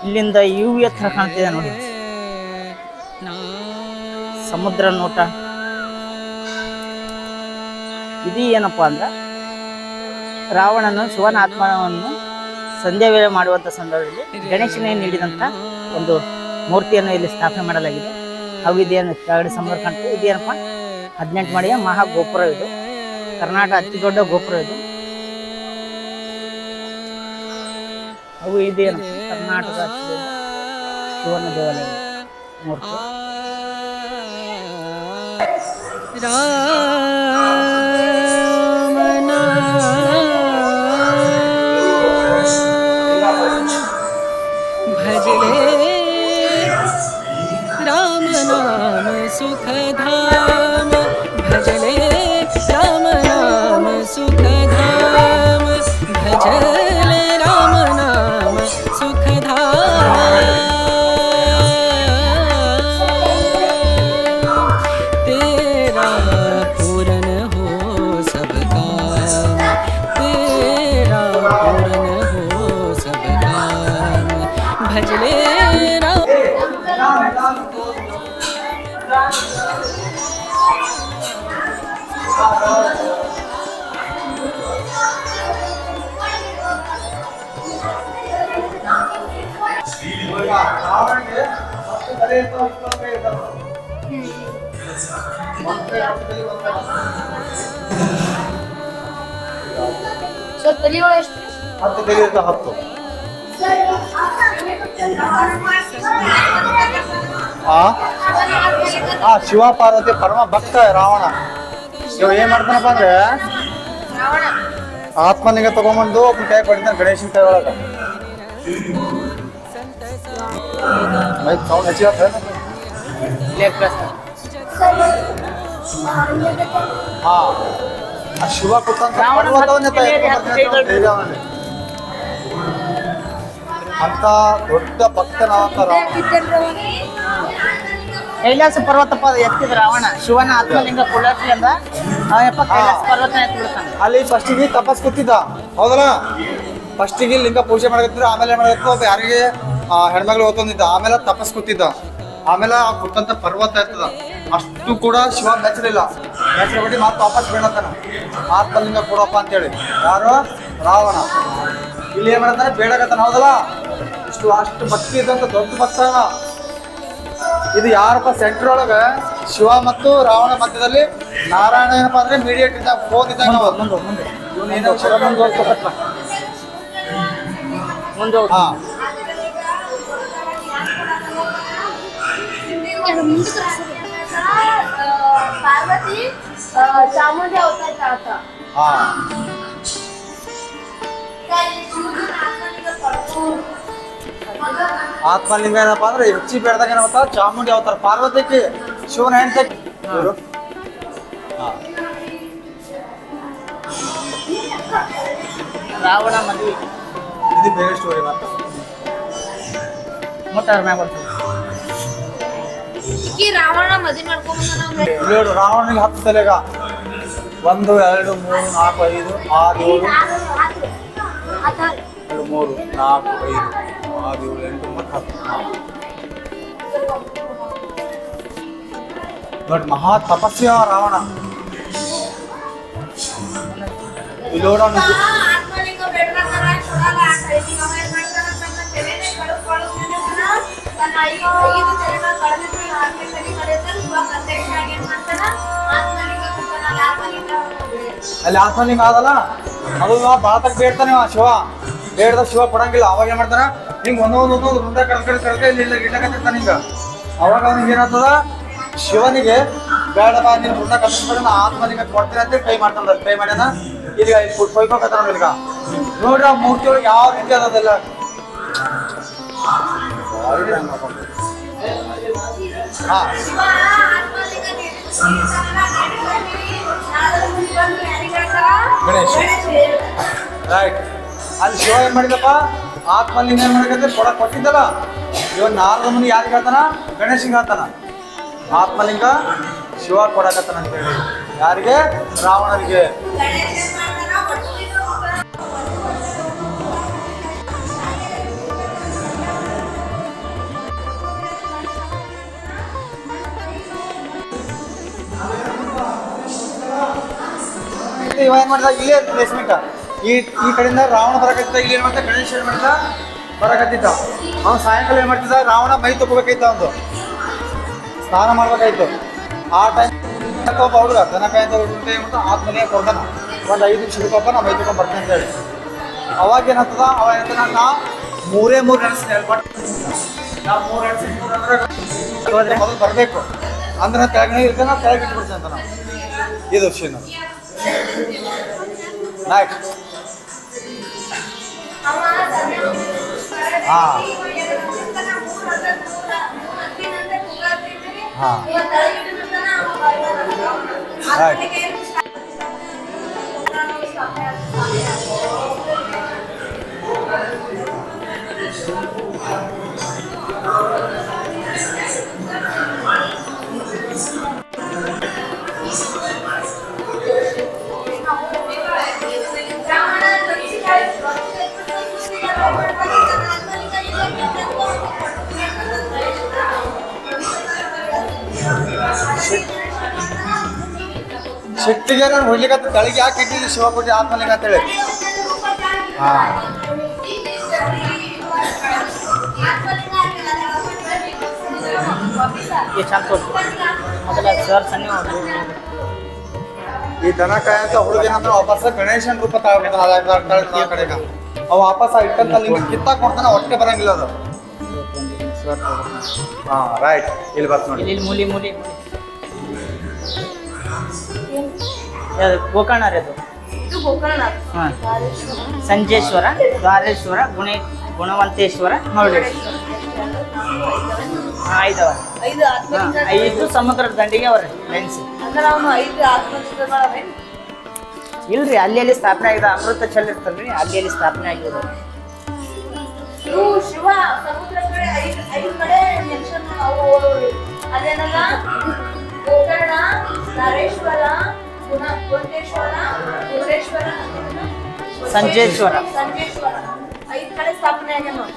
ಇಲ್ಲಿಂದ UV ಹತ್ರ ಕಾಣ್ತಿದೆ ನೋಡಿ, ಸಮುದ್ರ ನೋಟ. ಇದು ಏನಪ್ಪ ಅಂದ್ರೆ ರಾವಣನು ಶಿವನ ಆತ್ಮವನ್ನು ಸಂಧ್ಯಾ ವೇಳೆ ಮಾಡುವಂಥ ಸಂದರ್ಭದಲ್ಲಿ ಗಣೇಶನಿಗೆ ನೀಡಿದಂಥ ಒಂದು ಮೂರ್ತಿಯನ್ನು ಇಲ್ಲಿ ಸ್ಥಾಪನೆ ಮಾಡಲಾಗಿದೆ. ಹಾಗೂ ಇದೇನು ಕೆಳಗಡೆ ಸಮುದ್ರ ಕಾಣ್ತದೆ. ಇದೇನಪ್ಪ 18 ಮಾಡಿಯ ಮಹಾ ಗೋಪುರ. ಇದು ಕರ್ನಾಟಕ ಅತಿ ದೊಡ್ಡ ಗೋಪುರ ಇದು. ಹಾಗೂ ಇದೇನು ಕರ್ನಾಟಕ ಅತಿ ದೊಡ್ಡ ಶಿವನ ದೇವಾಲಯ ಮೂರ್ತಿ. भजले राम नाम सुख धाम, भजले राम नाम सुख धाम, भजले राम नाम सुख धाम। तेरा पूरन हो सब काम, तेरा पूरन हो सब काम, भजले राम। ಶಿವ ಪಾರ್ವತಿ ಪರಮ ಭಕ್ತ ರಾವಣ. ಇವ ಏನ್ ಮಾಡ್ತಾನಪ್ಪ ಅಂದ್ರೆ ಆತ್ಮಲಿಂಗ ತಗೊಂಬಂದು ಒಬ್ಬನ ಕೈ ಕೊಡ್ತಾನೆ ಗಣೇಶನ ಕೈ ಒಳಗ. ಸೌಂಡ್ ಹೆಚ್ಚಿಗೆ ಶಿವ ಕೂತಂತ ಅಂತ ದೊಡ್ಡ ಭಕ್ತನಾದಂತ ಕೈಲಾಸ ಪರ್ವತಪ್ಪ ಎತ್ತಿದ ರಾವಣ ಶಿವನ ಆತ್ಮಲಿಂಗ ಕುಳ್ಳಾಟ್ಲಿಂದ ಅವನಪ್ಪ ಕೈಲಾಸ ಪರ್ವತ ಎತ್ತಿಬಿಡ್ತಾನೆ. ಅಲ್ಲಿ ಫಸ್ಟಿಗೆ ತಪಸ್ ಕೂತಿದ್ದ, ಹೌದಲ್ಲ? ಫಸ್ಟಿಗೆ ಲಿಂಗ ಪೂಜೆ ಮಾಡಕತ್ತಿದ್ರು, ಆಮೇಲೆ ಮಾಡಕತ್ತು ಯಾರಿಗೆ ಹೆಣ್ಮಗಳು ಓದ್ತಂದಿದ್ದ, ಆಮೇಲೆ ತಪಸ್ ಕೂತಿದ್ದ, ಆಮೇಲೆ ಆ ಕೂತಂತ ಪರ್ವತ ಇರ್ತದ. ಅಷ್ಟು ಕೂಡ ಶಿವ ಮೆಚ್ಚಲಿಲ್ಲ, ಮೆಚ್ಚಬಿಟ್ಟು ಮತ್ತೆ ವಾಪಸ್ ಬೀಳತ್ತಾನ. ಆತ್ಮಲಿಂಗ ಕೊಡಪ್ಪ ಅಂತೇಳಿ ಯಾರು? ರಾವಣ. ಇಲ್ಲಿ ಏನ್ ಮಾಡತ್ತಾನೆ? ಬೇಡಕತ್ತಾನ, ಹೌದಲ್ಲ? ಅಷ್ಟು ಭಕ್ತಿ ಇದ್ದಂತ ದೊಡ್ಡ ಭಕ್ತ. ಇದು ಯಾರಪ್ಪ? ಸೆಂಟ್ರ್ ಒಳಗ ಶಿವ ಮತ್ತು ರಾವಣ ಮಧ್ಯದಲ್ಲಿ ನಾರಾಯಣ ಏನಪ್ಪಾ ಅಂದ್ರೆ ಮೀಡಿಯೇಟ್ ಇದ್ದಾಗ ಫೋನ್ ಇದ್ದಾಗ ಪಾರ್ವತಿ ಚಾಮುಂಡಿ ಅವತಾರ. ಆತ್ಮಲಿಂಗ ಏನಪ್ಪಾ ಅಂದ್ರೆ ಹೆಚ್ಚಿ ಬೇಡದಾಗ ಏನಪ್ಪ ಚಾಮುಂಡಿ ಅವತಾರ. ಪಾರ್ವತಿಗೆ ಶಿವನ ಹೆಂಡತಿ ರಾವಣ ಮದುವೆ. ಇದು ಬೇರೆ ಸ್ಟೋರಿ. ಮತ್ತೆ ರಾವಣ ಮದುವೆ ಮಾಡ್ಕೊಂಡ್ ರಾವಣನಿಗೆ 10 ತಲೆಗ 1 2 3 4 5 6 7 2 3 4 5 6 7 8 9 10 ನೋಡಿ ಮಹಾ ತಪಸ್ಯ ರಾವಣ ಇಲ್ಲೋಡ ಆತ್ಮಲಿಂಗ ಬೇಡ್ಬೇಕಾರ ಕೊಡಲ್ಲ ಐದು ನಮಸ್ಕಾರ ಮಾಡ್ತಾನ ತೆರೆನೆ ಕಳ್ಕೊಳ್ಳೋದನ್ನ ತನ್ನ ಐದು ತೆರೆನ ಕಳೆದ್ರೆ ಆತ್ಮಲಿಂಗ ಕಳೆದ್ರೆ ಶಿವ ಪ್ರತ್ಯಕ್ಷವಾಗಿ ಏನ್ ಮಾಡ್ತಾನ ಆತ್ಮಲಿಂಗ ಕೊಡ್ತಾನ ಆತ್ಮಲಿಂಗ ಅಲ್ಲಿ ಆತ್ಮಲಿಂಗ ಆದಲ್ಲ ಅದು ಬಾಳತಕ್ ಬೇಡ್ತಾನೆ ಶಿವ ಬೇಡ್ದ ಶಿವ ಕೊಡಂಗಿಲ್ಲ ಅವಾಗ ಏನ್ ಮಾಡ್ತಾನ ಹಿಂಗ್ ಒಂದೊಂದು ವೃಂದ ಕಳ್ಕ ಇಲ್ಲಿ ಇಡ್ಲಕತ್ತಿರ್ತಾನ ಹಿಂಗ ಅವಾಗ ಅವ್ನಿಗೆ ಏನಾಗ್ತದ ಶಿವನಿಗೆ ಬೇಡಪ್ಪ ನೀನು ವೃಂದ ಕಳ್ಸ್ಬೇಡ ನಾ ಆತ್ಮಲಿಂಗ ಕೊಡ್ತೀನಿ ಅಂತ ಕೈ ಮಾಡ್ತಾನ ಕೈ ಮಾಡ್ಯಾನ ಈಗ ಕೊಯ್ಕೋಕತ್ತಾರ ಈಗ ನೋಡ್ರಿ ಆ ಮೂರ್ತಿ ಒಳಗೆ ಯಾವ ರೀತಿ ಅದೆಲ್ಲ ಹಾ ಶಿವ ಆತ್ಮಲಿಂಗ ಗಣೇಶ್ ರೈಟ್ ಅಲ್ಲಿ ಶಿವ ಏನ್ ಮಾಡಿದಪ್ಪ ಆತ್ಮಲಿಂಗ ಏನ್ ಮಾಡಕತ್ತೆ ಕೊಡಕ್ ಕೊಟ್ಟಿದ್ದಲ್ಲ ಇವನ್ ನಾರದ ಮುನಿ ಯಾರಿಗೆ ಹೇಳ್ತಾನ ಗಣೇಶಿಗೆ ಹೇಳ್ತಾನ ಆತ್ಮಲಿಂಗ ಶಿವ ಕೊಡಕತ್ತಾನ ಅಂತ ಹೇಳಿ ಯಾರಿಗೆ ರಾವಣರಿಗೆ ಇವ ಏನ್ ಮಾಡ್ದ ಇಲ್ಲೇ ಪ್ಲೇಸ್ಮೆಂಟ್ ಈ ಕಡೆಯಿಂದ ರಾವಣ ಬರಕತ್ತಿದ್ದ ಇಲ್ಲಿ ಏನ್ ಮಾಡ್ತಾ ಗಣೇಶ ಏನ್ ಮಾಡ್ತಾ ಬರಕತ್ತಿದ್ದ ಅವ್ನು ಸಾಯಂಕಾಲ ಏನ್ ಮಾಡ್ತಿದ್ದ ರಾವಣ ಮೈ ತಗೋಬೇಕಾಯ್ತ ಒಂದು ಸ್ನಾನ ಮಾಡ್ಬೇಕಾಯ್ತು ಆ ಟೈಮ್ ಒಬ್ಬ ಹುಡುಗ ದನಕಾಯಿ ಅಂತ ಹುಡುಗ ಏನ್ ಮಾಡ್ತಾ ಆತ್ಮಲಿಂಗ ಕೊಡ್ತಾನ ಒಂದು 5 ನಿಮಿಷ ಹಿಡ್ಕೊಪ್ಪ ನಾ ಮೈ ತಗೊಂಡ್ ಬರ್ತೀನಿ ಅಂತ ಹೇಳಿ ಅವಾಗ ಏನಾಗ್ತದ ಅವ ಹೇಳ್ತಾನ ನಾ 3 ನೆನೆಸ್ತೀನಿ ಹೇಳ್ಬಟ್ ನಾ 3 ಅಂದ್ರೆ ಮೊದಲು ಬರಬೇಕು ಅಂದ್ರೆ ಕೆಳಗಡೆ ಇರ್ತಾನ ಕೆಳಗೆ ಇಟ್ಬಿಡ್ತೀನಿ ಅಂತ ನಾವು ಇದು ವಿಷಯ ರೈಟ್ ಶಕ್ತಿಗೆ ನಾನು ಹೊಡ್ಲಿಕ್ಕೆ ತಳಿಗೆ ಯಾಕೆ ಇಟ್ಟಿದ್ದು ಶಿವ ಕೊಟ್ಟಿ ಆತ್ಮಲಿಂಗ ಅಂತೇಳಿ ಈ ದನ ಕಾಯಂತ ಹುಡುಗ ಏನಂದ್ರೆ ವಾಪಸ್ ಗಣೇಶನ್ ರೂಪ ತಗೊಳ್ತಾನ ಕಡೆಗ ಅವ ವಾಪಸ್ ಇಟ್ಟಂತ ಲಿಂಗ ಕಿತ್ತಾಕ್ ಕೊಡ್ತಾನ ಹೊಟ್ಟೆ ಬರಂಗಿಲ್ಲ ಅದು ಹಾ ರೈಟ್ ಇಲ್ಲಿ ಬರ್ತ ನೋಡಿ ಇಲ್ಲಿ ಮೂಲಿ ಗೋಕರ್ಣ ರೀ ಅದು ಇದು ಗೋಕರ್ಣ ಹಾಂ ಸಂಜೇಶ್ವರ ದ್ವಾರೇಶ್ವರ ಗುಣವಂತೇಶ್ವರ ಮರುಳೇಶ್ವರ ಹಾಂ ಐದವ ಐದು ಆತ್ಮಲಿಂಗ 5 ಸಮುದ್ರದ ದಂಡಿಗೆ ಅವ್ರಿ ಫ್ರೆಂಡ್ಸ್ ಅಂದ್ರೆ ಅವನು 5 ಆತ್ಮಲಿಂಗಗಳವೆ ಇಲ್ರಿ ಅಲ್ಲಿ ಸ್ಥಾಪನೆ ಆಗಿದೆ ಅಮೃತ ಚಲ್ ಇರ್ತಲ್ರಿ ಅಲ್ಲಿ ಸ್ಥಾಪನೆ ಆಗಿರೋದು ಇವು ಶಿವ ಸಮುದ್ರ ಕಡೆ ಐದು ಕಡೆ ಮೆನ್ಷನ್ ಅವು ಅದೇನಲ್ಲ ಗೋಕರ್ಣ ಧಾರೇಶ್ವರ ಗುಣವಂತೇಶ್ವರ ಮುರುಡೇಶ್ವರ ಸಂಜೇಶ್ವರ 5 ಕಡೆ ಸ್ಥಾಪನೆ ಆಗ್ಯಾನ ನೋಡಿ